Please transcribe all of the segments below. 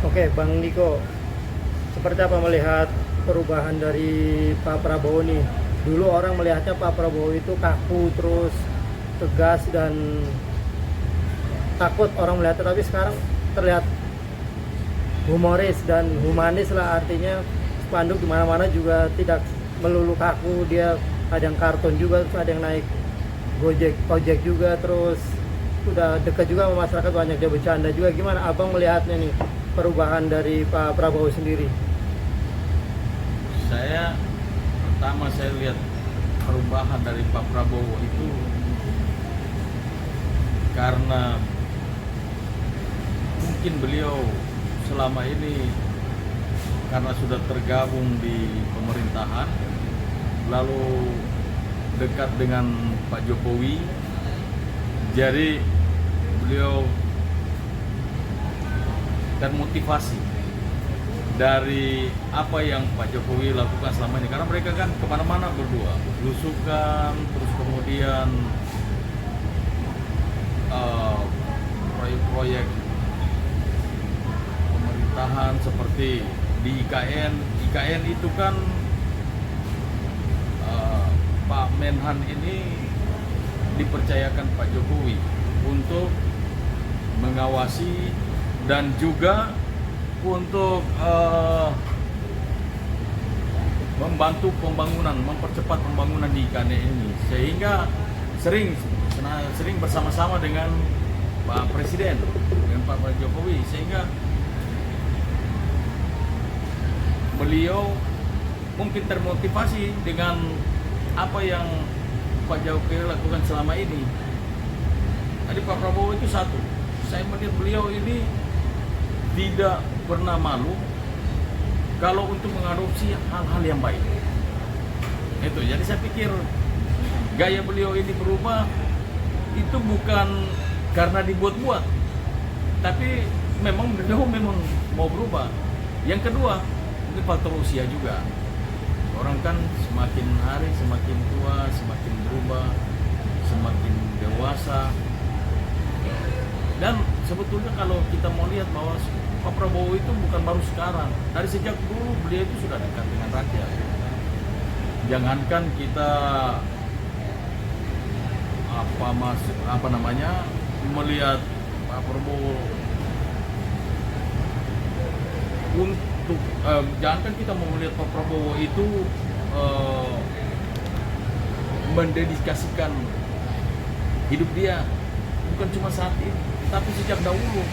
Oke, Bang Niko, seperti apa melihat perubahan dari Pak Prabowo nih? Dulu orang melihatnya Pak Prabowo itu kaku, terus tegas dan takut orang melihatnya, tapi sekarang terlihat humoris dan humanis lah, artinya spanduk di mana-mana juga tidak melulu kaku, dia ada yang kartun juga, terus ada yang naik Gojek, ojek juga, terus udah dekat juga sama masyarakat, banyak dia bercanda juga. Gimana abang melihatnya nih perubahan dari Pak Prabowo sendiri? Saya lihat perubahan dari Pak Prabowo itu karena mungkin beliau selama ini karena sudah tergabung di pemerintahan, lalu dekat dengan Pak Jokowi, jadi beliau termotivasi dari apa yang Pak Jokowi lakukan selama ini, karena mereka kan kemana-mana berdua belusukan, terus kemudian proyek-proyek pemerintahan seperti di IKN itu kan Pak Menhan ini dipercayakan Pak Jokowi untuk mengawasi dan juga untuk membantu pembangunan, mempercepat pembangunan di IKN ini, sehingga sering bersama-sama dengan Pak Presiden, dengan Pak Jokowi, sehingga beliau mungkin termotivasi dengan apa yang Pak Jokowi lakukan selama ini. Tadi Pak Prabowo itu satu, saya melihat beliau ini tidak pernah malu kalau untuk mengadopsi hal-hal yang baik. Itu, jadi saya pikir gaya beliau ini berubah itu bukan karena dibuat-buat, tapi memang beliau mau berubah. Yang kedua, mungkin faktor usia juga. Orang kan semakin hari semakin tua, semakin berubah, semakin dewasa. Dan sebetulnya kalau kita mau lihat bahwa Pak Prabowo itu bukan baru sekarang, dari sejak dulu beliau itu sudah dekat dengan rakyat. Jangankan kita melihat Pak Prabowo untuk jangankan kita mau melihat Pak Prabowo itu mendedikasikan hidup dia bukan cuma saat ini, tapi sejak dahulu.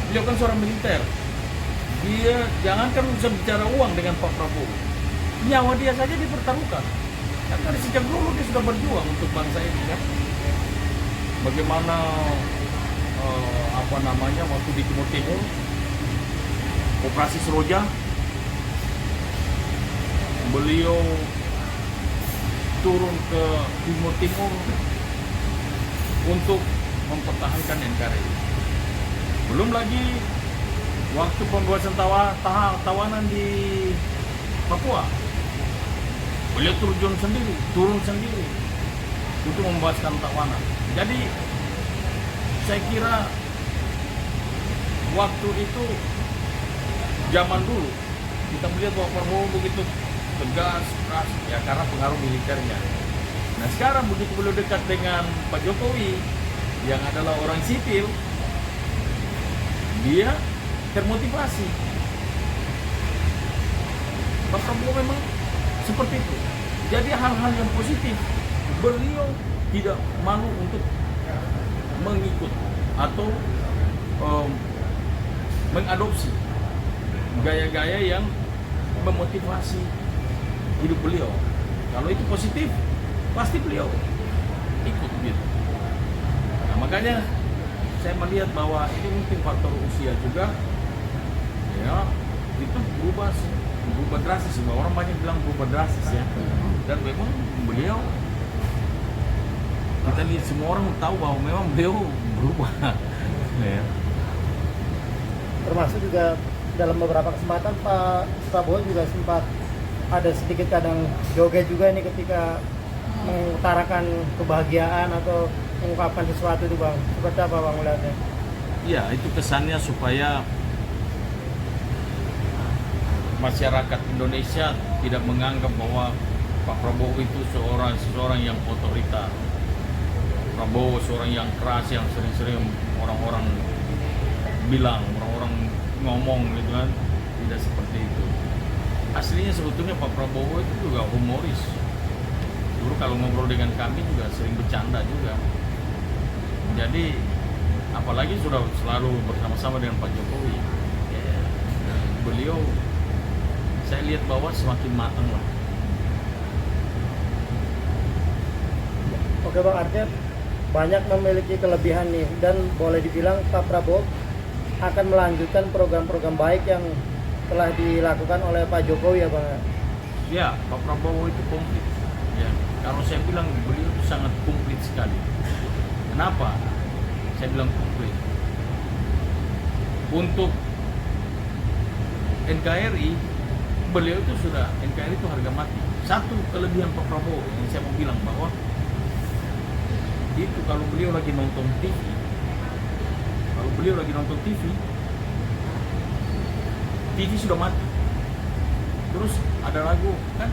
Beliau kan seorang militer. Dia jangankan bisa bicara uang dengan Pak Prabowo, nyawa dia saja dipertaruhkan. Karena dari sejak dulu dia sudah berjuang untuk bangsa ini kan. Bagaimana waktu di Timur Timur, Operasi Seroja, beliau turun ke Timur Timur untuk mempertahankan NKRI. Belum lagi waktu pembebasan tawanan di Papua, beliau turun sendiri untuk membebaskan tawanan. Jadi saya kira waktu itu, zaman dulu kita melihat bahwa Prabowo begitu tegas, keras, ya karena pengaruh militernya. Nah sekarang begitu beliau dekat dengan Pak Jokowi yang adalah orang sipil, dia termotivasi. Pak Prabowo memang seperti itu. Jadi hal-hal yang positif, beliau tidak malu untuk mengikut atau mengadopsi gaya-gaya yang memotivasi hidup beliau. Kalau itu positif, pasti beliau ikut gitu. Nah, makanya saya melihat bahwa ini mungkin faktor usia juga, ya itu berubah drastis. Orang banyak bilang berubah drastis ya. Dan memang beliau, kita lihat semua orang tahu bahwa memang beliau berubah. Ya. Termasuk juga dalam beberapa kesempatan Pak Prabowo juga sempat ada sedikit kadang joget juga nih ketika mengutarakan kebahagiaan atau mengungkapkan sesuatu itu, Bang. Seperti apa Bang melihatnya? Ya, itu kesannya supaya masyarakat Indonesia tidak menganggap bahwa Pak Prabowo itu seorang yang otoriter. Prabowo seorang yang keras, yang sering-sering orang-orang bilang, orang-orang ngomong gitu kan. Tidak seperti itu. Aslinya sebetulnya Pak Prabowo itu juga humoris. Dulu kalau ngobrol dengan kami juga sering bercanda juga. Jadi apalagi sudah selalu bersama-sama dengan Pak Jokowi. Ya, beliau saya lihat bahwa semakin matang lah. Oke Bang, artinya banyak memiliki kelebihan nih, dan boleh dibilang Pak Prabowo akan melanjutkan program-program baik yang telah dilakukan oleh Pak Jokowi ya Bang. Ya, Pak Prabowo itu komplit. Ya, kalau saya bilang beliau itu sangat komplit sekali. Kenapa? Saya bilang komplit. Untuk NKRI, beliau itu sudah, NKRI itu harga mati. Satu kelebihan Pak Prabowo yang saya mau bilang bahwa itu kalau beliau lagi nonton TV, TV sudah mati. Terus ada lagu kan,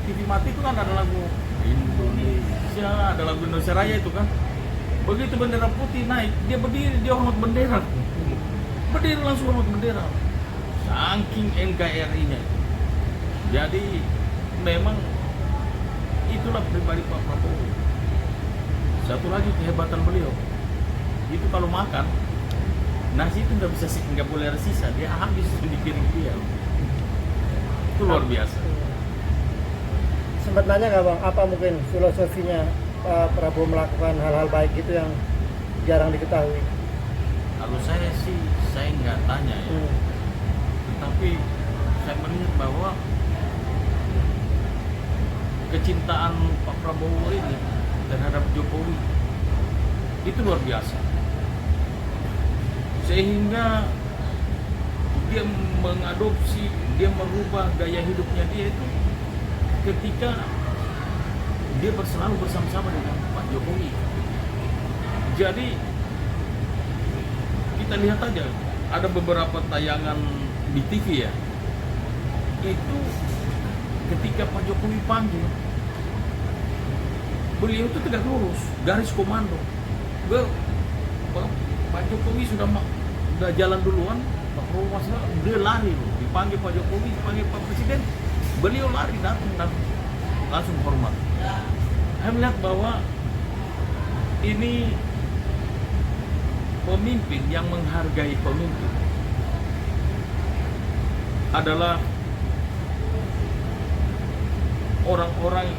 TV mati itu kan ada lagu Indonesia, ada lagu Indonesia Raya itu kan. Begitu bendera putih naik, dia berdiri, dia hormat bendera. Berdiri langsung hormat bendera. Saking NKRI-nya. Jadi memang itulah pribadi Pak Prabowo. Satu lagi kehebatan beliau, itu kalau makan nasi itu nggak boleh ada sisa, dia habis di piring dia. Itu luar biasa. Sempat nanya nggak Bang, apa mungkin filosofinya Pak Prabowo melakukan hal-hal baik itu yang jarang diketahui? Kalau saya sih, saya nggak tanya ya. Tapi saya melihat bahwa kecintaan Pak Prabowo ini terhadap Jokowi itu luar biasa. Sehingga dia mengadopsi, dia merubah gaya hidupnya dia itu ketika dia selalu bersama-sama dengan Pak Jokowi. Jadi kita lihat aja, ada beberapa tayangan di TV ya, itu ketika Pak Jokowi panggil, beliau itu tegak lurus, garis komando. Pak Jokowi sudah jalan duluan, Pak Prabowo dia lari, dipanggil Pak Jokowi, dipanggil Pak Presiden, beliau lari datang dan langsung hormat. Saya melihat bahwa ini pemimpin yang menghargai pemimpin adalah orang-orang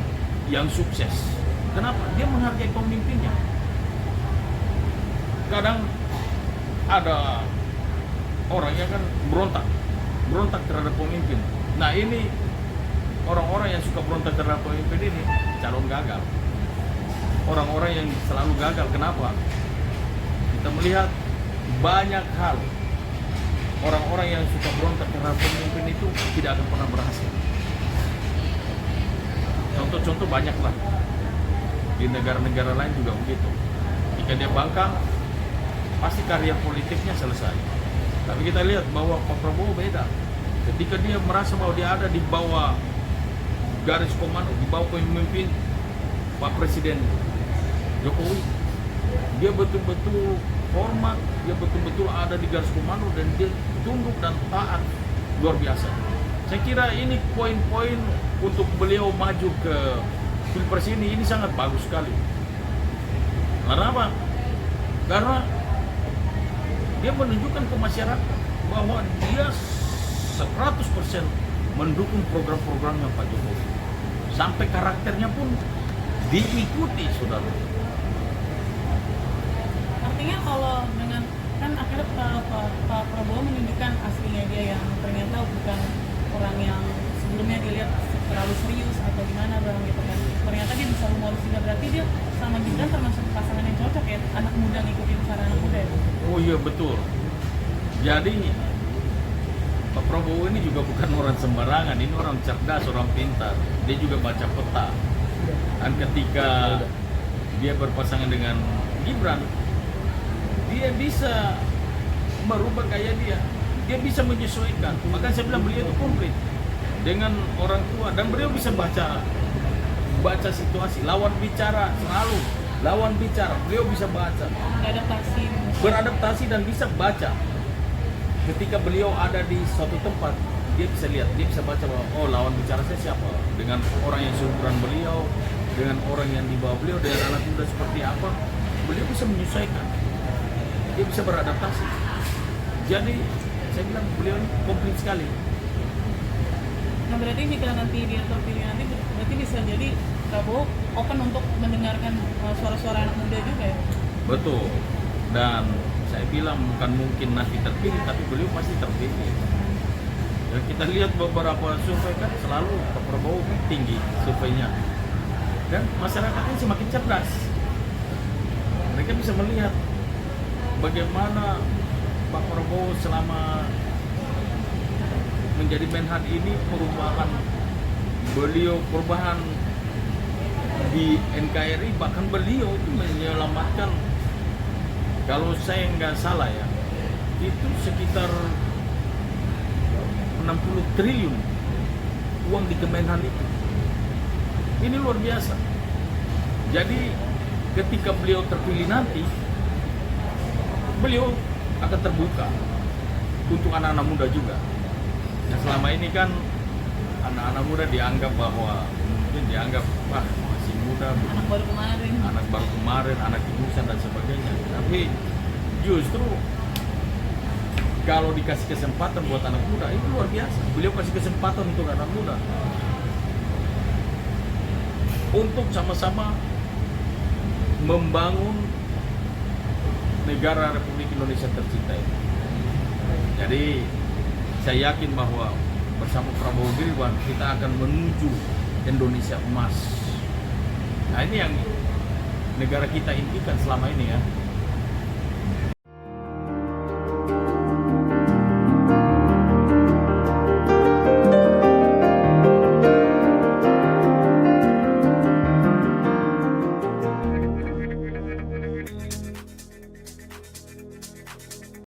yang sukses. Kenapa? Dia menghargai pemimpinnya. Kadang ada orang yang kan berontak terhadap pemimpin. Nah ini orang-orang yang suka berontak terhadap pemimpin ini calon gagal. Orang-orang yang selalu gagal. Kenapa? Kita melihat banyak hal. Orang-orang yang suka berontak terhadap pemimpin itu tidak akan pernah berhasil. Contoh-contoh banyak lah. Di negara-negara lain juga begitu. Jika dia bangkang, pasti karya politiknya selesai. Tapi kita lihat bahwa Pak Prabowo beda. Ketika dia merasa bahwa dia ada di bawah garis komando, di bawah pemimpin Pak Presiden Jokowi, dia betul-betul hormat, dia betul-betul ada di garis komando dan dia tunduk dan taat luar biasa. Saya kira ini poin-poin untuk beliau maju ke Pilpres ini sangat bagus sekali. Karena apa? Karena dia menunjukkan ke masyarakat bahwa dia 100% mendukung program-programnya Pak Jokowi. Sampai karakternya pun diikuti, saudara. Artinya kalau dengan kan akhirnya Pak Prabowo menunjukkan aslinya dia yang ternyata bukan orang yang sebelumnya dilihat terlalu serius atau gimana bang gitu kan. Ternyata dia bisa humoris juga, berarti dia sama Gibran termasuk pasangan yang cocok ya, anak muda ngikutin cara anak muda ya. Oh iya betul. Jadi Pak Prabowo ini juga bukan orang sembarangan, ini orang cerdas, orang pintar. Dia juga baca peta. Dan ketika dia berpasangan dengan Gibran, dia bisa merubah gaya dia. Dia bisa menyesuaikan. Makanya saya bilang beliau itu komplit. dengan orang tua, dan beliau bisa baca situasi, lawan bicara selalu, lawan bicara, beliau bisa baca, beradaptasi dan bisa baca. Ketika beliau ada di suatu tempat, dia bisa lihat, dia bisa baca bahwa oh lawan bicara saya siapa, dengan orang yang seumuran beliau, dengan orang yang di bawah beliau, dengan anak muda seperti apa, beliau bisa menyesuaikan, dia bisa beradaptasi. Jadi saya bilang beliau ini komplit sekali. Nah berarti jika nanti dia terpilih nanti, berarti bisa jadi Prabowo open untuk mendengarkan suara-suara anak muda juga ya? Betul. Dan saya bilang bukan mungkin nanti terpilih, tapi beliau pasti terpilih. Dan kita lihat beberapa survei kan selalu Pak Prabowo tinggi surveinya. Dan masyarakatnya semakin cerdas. Mereka bisa melihat bagaimana Pak Prabowo selama menjadi Menhan ini perubahan di NKRI, bahkan beliau itu menyelamatkan, kalau saya nggak salah ya, itu sekitar 60 triliun uang di Kemenhan itu. Ini luar biasa. Jadi ketika beliau terpilih nanti, beliau akan terbuka untuk anak-anak muda juga. Yang selama ini kan anak-anak muda dianggap bahwa mungkin dianggap masih muda, Anak baru kemarin, anak ingusan dan sebagainya. Tapi justru kalau dikasih kesempatan buat anak muda itu luar biasa. Beliau kasih kesempatan untuk anak muda untuk sama-sama membangun negara Republik Indonesia tercinta ini. Jadi saya yakin bahwa bersama Prabowo Gibran kita akan menuju Indonesia emas. Nah ini yang negara kita impikan selama ini ya.